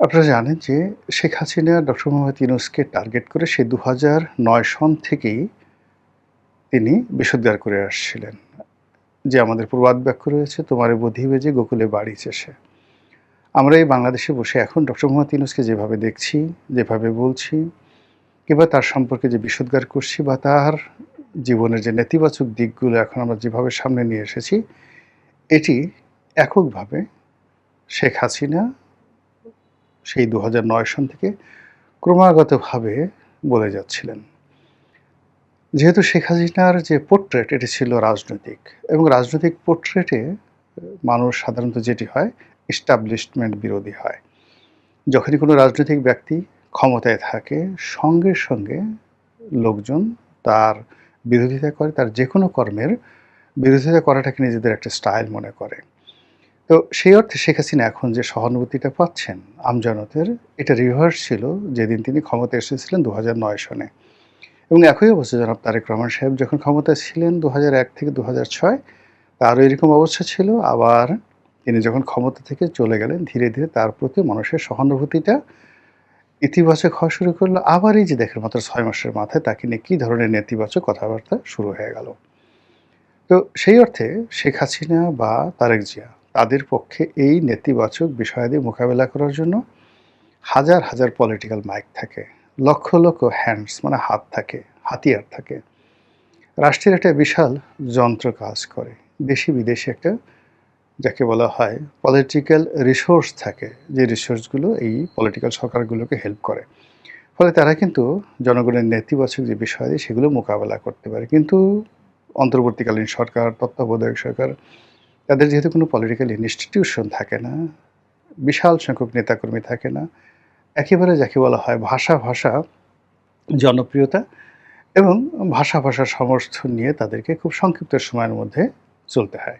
আপনারা জানেন যে শেখ হাসিনা ডক্টর মোহাম্মদ ইউনূসকে টার্গেট করে সেই ২০০৯ সন থেকেই তিনি বিষোদ্গার করে আসছিলেন। যে আমাদের প্রবাদ বাক্য রয়েছে, "তোমারে বধিবে যে গোকুলে বাড়িছে সে।" আমরা এই বাংলাদেশে বসে এখন ডক্টর মোহাম্মদ ইউনূসকে যেভাবে দেখছি, যেভাবে বলছি কিংবা তার সম্পর্কে যে বিষোদ্গার করছি বা তার জীবনের যে নেতিবাচক দিকগুলো এখন আমরা যেভাবে সামনে নিয়ে এসেছি, এটি এককভাবে শেখ হাসিনা সেই ২০০৯ সন থেকে ক্রমাগতভাবে বলে যাচ্ছিলেন। যেহেতু শেখ হাসিনার যে পোর্ট্রেট এটি ছিল রাজনৈতিক এবং রাজনৈতিক পোর্ট্রেটে মানুষ সাধারণত যেটি হয় এস্টাবলিশমেন্ট বিরোধী হয়। যখনই কোনো রাজনৈতিক ব্যক্তি ক্ষমতায় থাকে সঙ্গে, সঙ্গে লোকজন তার বিরোধিতা করে, তার যেকোনো কর্মের বিরোধিতা করাটাকে নিজেদের একটা স্টাইল মনে করে। তো সেই অর্থে শেখ হাসিনা এখন যে সহানুভূতিটা পাচ্ছেন আমজনতের, এটা রিভার্স ছিল যেদিন তিনি ক্ষমতায় এসেছিলেন ২০০৯ সনে। এবং একই অবস্থা জনাব তারেক রহমান সাহেব যখন ক্ষমতায় ছিলেন ২০০১ থেকে ২০০৬ তারও এরকম অবস্থা ছিল। আবার তিনি যখন ক্ষমতা থেকে চলে গেলেন ধীরে, ধীরে তার প্রতি মানুষের সহানুভূতিটা ইতিবাচক হওয়া শুরু করলো। আবার এই যে দেখেন মাত্র ৬ মাসের মাথায় তাকে নিয়ে কী ধরনের নেতিবাচক কথাবার্তা শুরু হয়ে গেল। তো সেই অর্থে শেখ হাসিনা বা তারেক জিয়া তাদের পক্ষে এই নেতিবাচক বিষয়াদি মোকাবেলা করার জন্য হাজার, হাজার পলিটিক্যাল মাইক থাকে। লক্ষ, লক্ষ হ্যান্ডস মানে হাত থাকে, হাতিয়ার থাকে। রাষ্ট্রের একটা বিশাল যন্ত্র কাজ করে। দেশি বিদেশি একটা যাকে বলা হয় পলিটিক্যাল রিসোর্স থাকে, যে রিসোর্সগুলো এই পলিটিক্যাল সরকারগুলোকে হেল্প করে। ফলে তারা কিন্তু জনগণের নেতিবাচক যে বিষয়াদি সেগুলো মোকাবেলা করতে পারে। কিন্তু অন্তর্বর্তীকালীন সরকার, তত্ত্বাবধায়ক সরকার তাদের যেহেতু কোনো পলিটিক্যাল ইনস্টিটিউশন থাকে না, বিশাল সংখ্যক নেতাকর্মী থাকে না, একেবারে যাকে বলা হয় ভাষা, ভাষা জনপ্রিয়তা এবং ভাষা, ভাষার সমর্থন নিয়ে তাদেরকে খুব সংক্ষিপ্ত সময়ের মধ্যে চলতে হয়।